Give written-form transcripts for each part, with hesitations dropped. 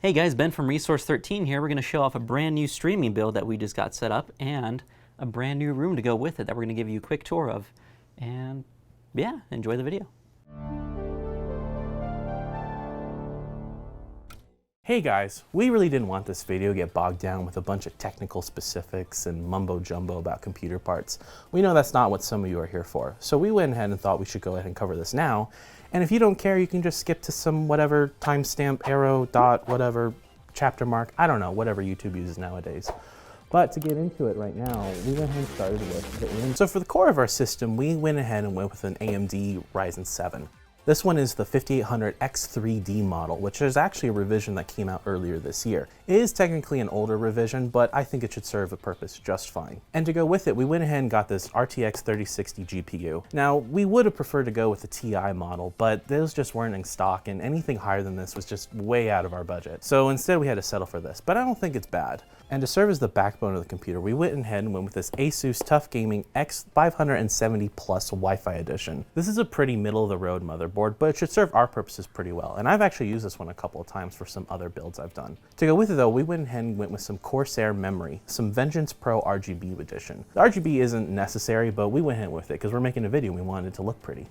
Hey guys, Ben from Resource 13 here. We're going to show off a brand new streaming build that we just got set up and a brand new room to go with it that we're going to give you a quick tour of. And yeah, enjoy the video. Hey guys, we really didn't want this video to get bogged down with a bunch of technical specifics and mumbo jumbo about computer parts. We know that's not what some of you are here for. So we went ahead and thought we should go ahead and cover this now. And if you don't care, you can just skip to some whatever timestamp, arrow, dot, whatever, chapter mark, I don't know, whatever YouTube uses nowadays. But to get into it right now, we went ahead and started with the AMD. So for the core of our system, we went ahead and went with an AMD Ryzen 7. This one is the 5800 X3D model, which is actually a revision that came out earlier this year. It is technically an older revision, but I think it should serve a purpose just fine. And to go with it, we went ahead and got this RTX 3060 GPU. Now, we would have preferred to go with the TI model, but those just weren't in stock, and anything higher than this was just way out of our budget. So instead, we had to settle for this, but I don't think it's bad. And to serve as the backbone of the computer, we went ahead and went with this Asus TUF Gaming X570 Plus Wi-Fi edition. This is a pretty middle-of-the-road motherboard, but it should serve our purposes pretty well. And I've actually used this one a couple of times for some other builds I've done. To go with it though, we went ahead and went with some Corsair memory, some Vengeance Pro RGB edition. The RGB isn't necessary, but we went ahead with it because we're making a video and we wanted it to look pretty.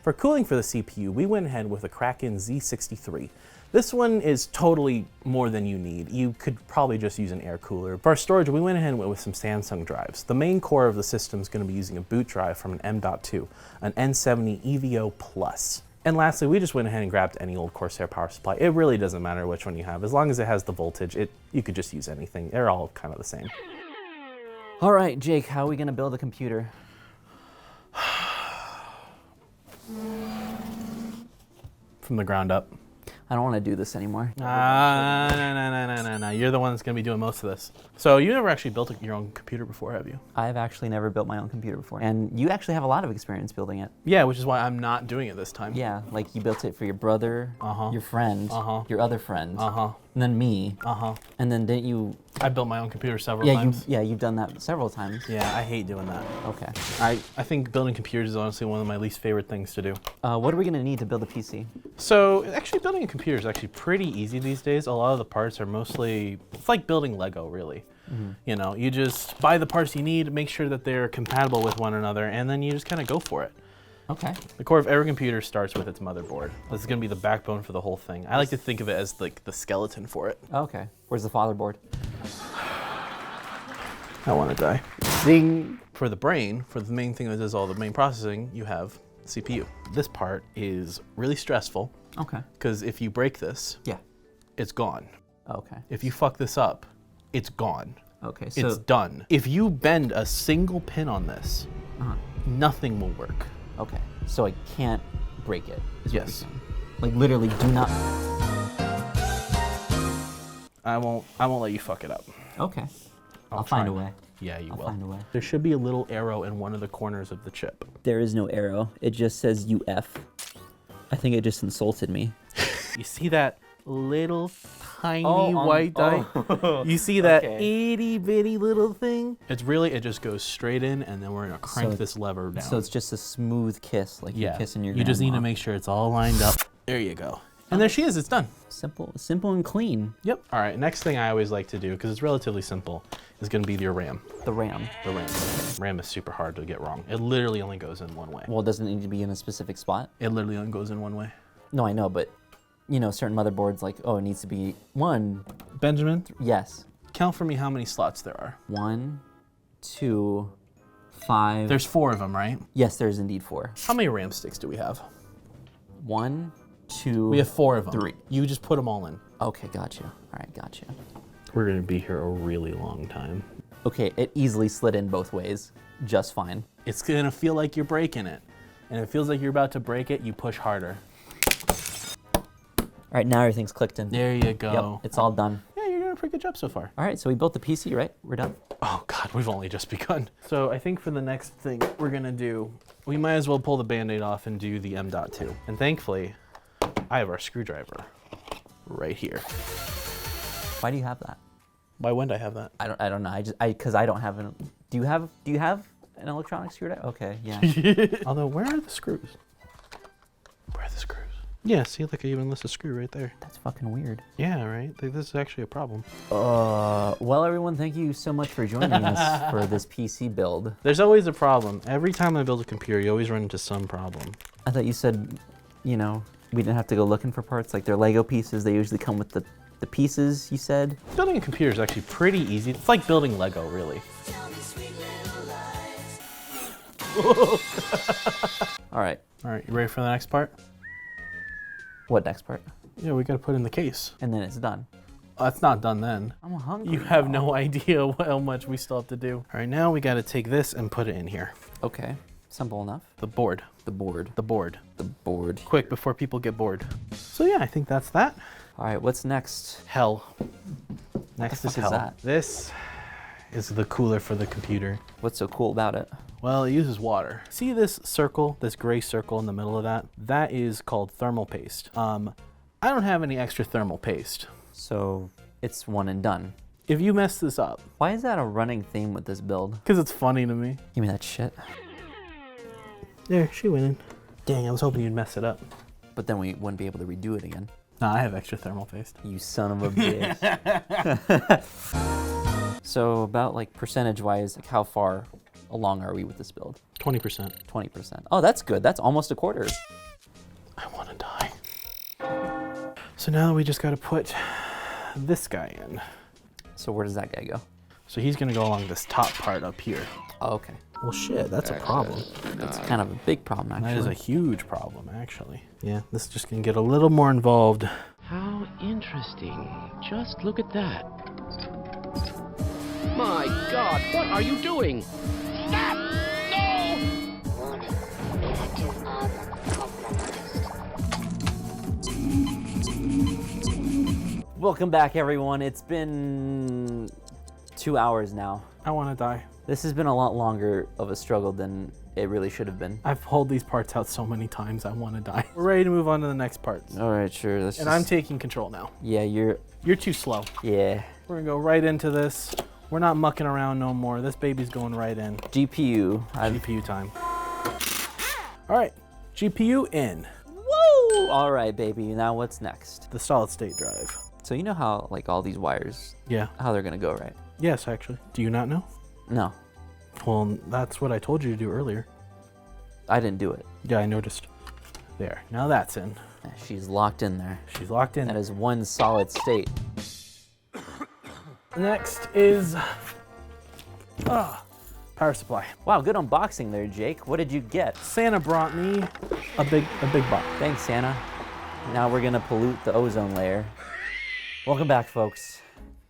For cooling for the CPU, we went ahead with a Kraken Z63. This one is totally more than you need. You could probably just use an air cooler. For our storage, we went ahead and went with some Samsung drives. The main core of the system is going to be using a boot drive from an M.2, an N70 EVO Plus. And lastly, we just went ahead and grabbed any old Corsair power supply. It really doesn't matter which one you have. As long as it has the voltage, you could just use anything. They're all kind of the same. All right, Jake, how are we going to build a computer? From the ground up. I don't want to do this anymore. No. You're the one that's going to be doing most of this. So you never actually built your own computer before, have you? I've actually never built my own computer before. And you actually have a lot of experience building it. Yeah, which is why I'm not doing it this time. Yeah, like you built it for your brother, your friend, your other friend, and then me. And then didn't you... I built my own computer several times. You've done that several times. Yeah, I hate doing that. Okay. I think building computers is honestly one of my least favorite things to do. What are we going to need to build a PC? So actually building a computer is actually pretty easy these days. A lot of the parts are mostly, it's like building Lego really. You know, you just buy the parts you need, make sure that they're compatible with one another, and then you just kind of go for it. Okay. The core of every computer starts with its motherboard. This is going to be the backbone for the whole thing. I like to think of it as like the skeleton for it. Okay. Where's the fatherboard? I want to die. Ding! For the brain, for the main thing that does all the main processing, you have CPU. This part is really stressful. Okay. Because if you break this, it's gone. Okay. If you fuck this up, it's gone. Okay, so... It's done. If you bend a single pin on this, nothing will work. Okay, so I can't break it, is what you're Yes. saying. Like literally do not... I won't let you fuck it up. Okay. I'll find a try. way. Yeah, you will. I'll find a way. There should be a little arrow in one of the corners of the chip. There is no arrow. It just says UF. I think it just insulted me. You see that little tiny white die? You see that itty bitty little thing? It's really, it just goes straight in and then we're gonna crank this lever down. So it's just a smooth kiss, like you're kissing your You just need to grandma. make sure it's all lined up. There you go. And there she is, it's done. Simple and clean. Yep. All right, next thing I always like to do, because it's relatively simple, is gonna be your RAM. The RAM. The RAM. RAM is super hard to get wrong. It literally only goes in one way. Well, doesn't it need to be in a specific spot? It literally only goes in one way. No, I know, but you know, certain motherboards like, oh, it needs to be one. Benjamin, Yes. count for me how many slots there are. 1, 2, 5. There's 4 of them, right? Yes, there's indeed 4. How many RAM sticks do we have? 1, 2. We have 4 of them. 3. You just put them all in. Okay, gotcha. All right, gotcha. We're gonna be here a really long time. Okay, it easily slid in both ways, just fine. It's gonna feel like you're breaking it. And if it feels like you're about to break it, you push harder. All right, now everything's clicked in. There you go. Yep, it's all done. Yeah, you're doing a pretty good job so far. All right, so we built the PC, right? We're done. Oh God, we've only just begun. So I think for the next thing we're gonna do, we might as well pull the Band-Aid off and do the M.2. And thankfully, I have our screwdriver right here. Why do you have that? Why wouldn't I have that? I don't know. Because I don't have an. Do you have an electronic screwdriver? Okay, yeah. Although, where are the screws? Where are the screws? Yeah, see, like I even list a screw right there. That's fucking weird. Yeah, right? Like, this is actually a problem. Well, everyone, thank you so much for joining us for this PC build. There's always a problem. Every time I build a computer, you always run into some problem. I thought you said, you know, we didn't have to go looking for parts. Like they're Lego pieces. They usually come with the pieces, you said. Building a computer is actually pretty easy. It's like building Lego, really. All right. All right, you ready for the next part? What next part? Yeah, we gotta put in the case. And then it's done. It's not done then. I'm hungry. You have now. no idea how much we still have to do. All right, now we gotta take this and put it in here. Okay. Simple enough. The board. The board. The board. The board. Quick, before people get bored. So yeah, I think that's that. All right. What's next? Hell. Next fuck is is hell. that? This is the cooler for the computer. What's so cool about it? Well, it uses water. See this circle, this gray circle in the middle of that? That is called thermal paste. I don't have any extra thermal paste. So it's one and done. If you mess this up, Why is that a running theme with this build? because it's funny to me. Give me that shit. There, she went in. Dang, I was hoping you'd mess it up. But then we wouldn't be able to redo it again. Nah, I have extra thermal paste. You son of a bitch. So about like percentage-wise, like how far along are we with this build? 20%. 20%. Oh, that's good. That's almost a quarter. I want to die. So now we just got to put this guy in. So where does that guy go? So he's going to go along this top part up here. Oh, okay. Well, shit, that's a problem. That's kind of a big problem, actually. That is a huge problem, actually. Yeah, this is just going to get a little more involved. How interesting. Just look at that. My God, what are you doing? Stop! No! Warning. Active armor compromised. Welcome back, everyone. It's been 2 hours now. I want to die. This has been a lot longer of a struggle than it really should have been. I've pulled these parts out so many times, I want to die. We're ready to move on to the next parts. All right, sure. Let's And I'm taking control now. Yeah, You're too slow. yeah. We're going to go right into this. We're not mucking around no more. This baby's going right in. GPU. GPU time. All right, GPU in. Woo! All right, baby. Now what's next? The solid state drive. So you know how like all these wires, Yeah. how they're gonna go, right? Yes, actually. Do you not know? No, Well, that's what I told you to do earlier. I didn't do it. Yeah, I noticed. There. Now that's in. She's locked in there. She's locked in. That is one solid state. Next is power supply. Wow, good unboxing there, Jake. What did you get? Santa brought me a big box. Thanks, Santa. Now we're gonna pollute the ozone layer. Welcome back, folks.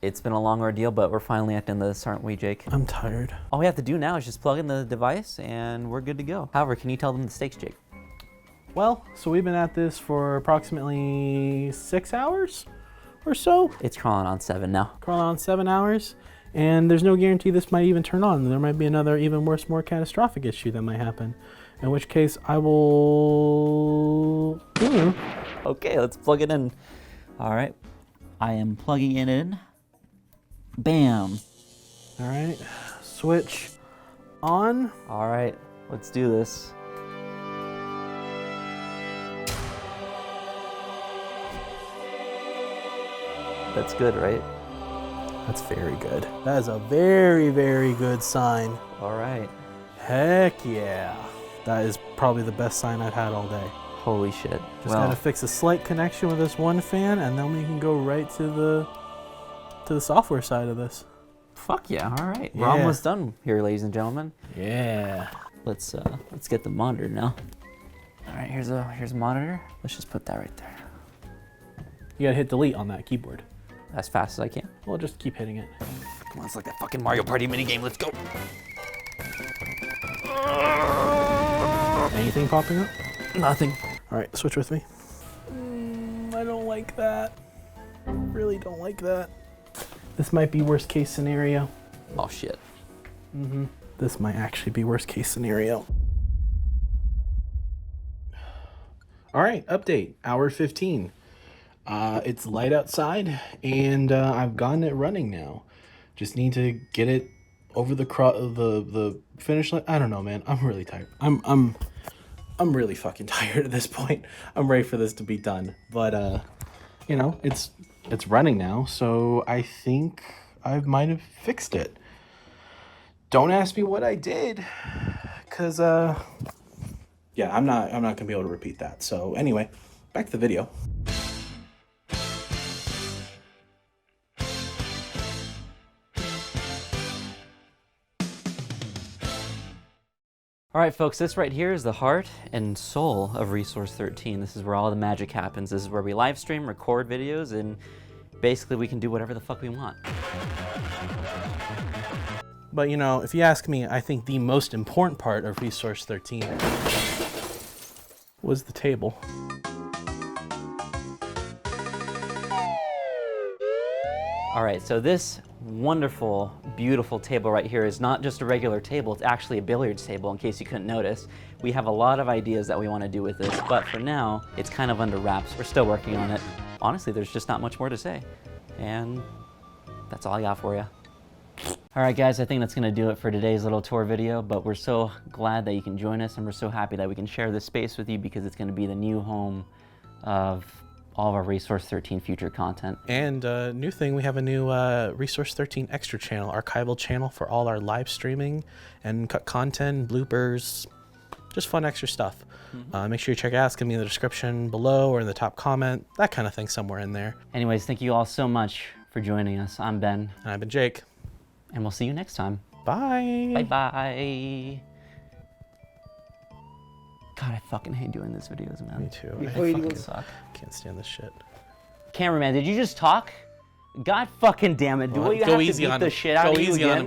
It's been a long ordeal, but we're finally at the end of this, aren't we, Jake? I'm tired. All we have to do now is just plug in the device and we're good to go. However, can you tell them the stakes, Jake? Well, so we've been at this for approximately 6 hours or so. It's crawling on 7 now. Crawling on 7 hours. And there's no guarantee this might even turn on. There might be another even worse, more catastrophic issue that might happen. In which case I will... Okay, let's plug it in. All right, I am plugging it in. Bam. All right, switch on. All right, let's do this. That's good, right? That's very good. That is a very, very good sign. All right. Heck yeah. That is probably the best sign I've had all day. Holy shit. Just gotta fix a slight connection with this one fan, and then we can go right to the software side of this. fuck yeah. All right. We're Yeah. almost done here, ladies and gentlemen. Yeah. Let's get the monitor now. All right, here's a monitor. Let's just put that right there. You gotta hit delete on that keyboard. As fast as I can. Well, just keep hitting it. Come on, it's like that fucking Mario Party minigame. Let's go. Anything popping up? Nothing. All right, switch with me. I don't like that. Really don't like that. This might be worst case scenario. Oh shit. This might actually be worst case scenario. All right, update, hour 15. It's light outside, and I've gotten it running now. Just need to get it over the finish line. I don't know, man. I'm really tired. I'm I'm really fucking tired at this point. I'm ready for this to be done. But, you know, it's running now, so I think I might have fixed it. Don't ask me what I did, because, yeah, I'm not going to be able to repeat that. So anyway, back to the video. All right, folks, this right here is the heart and soul of Resource 13. This is where all the magic happens. This is where we live stream, record videos, and basically we can do whatever the fuck we want. But, you know, if you ask me, I think the most important part of Resource 13 was the table. All right, so this wonderful, beautiful table right here is not just a regular table, it's actually a billiards table, in case you couldn't notice. We have a lot of ideas that we want to do with this, but for now, it's kind of under wraps. We're still working on it. Honestly, there's just not much more to say. And that's all I got for you. All right, guys, I think that's gonna do it for today's little tour video, but we're so glad that you can join us, and we're so happy that we can share this space with you, because it's gonna be the new home of all of our Resource 13 future content. And new thing, we have a new Resource 13 extra channel, archival channel for all our live streaming and cut content, bloopers, just fun extra stuff. Make sure you check it out. It's gonna be in the description below or in the top comment, that kind of thing somewhere in there. Anyways, thank you all so much for joining us. I'm Ben, And I've been Jake. and we'll see you next time. Bye. Bye-bye. God, I fucking hate doing these videos, man. Me too. They I fucking suck. can't stand this shit. Cameraman, did you just talk? God fucking damn it. Do Well, you go have easy to beat on the him. shit out Go of you easy on again? him.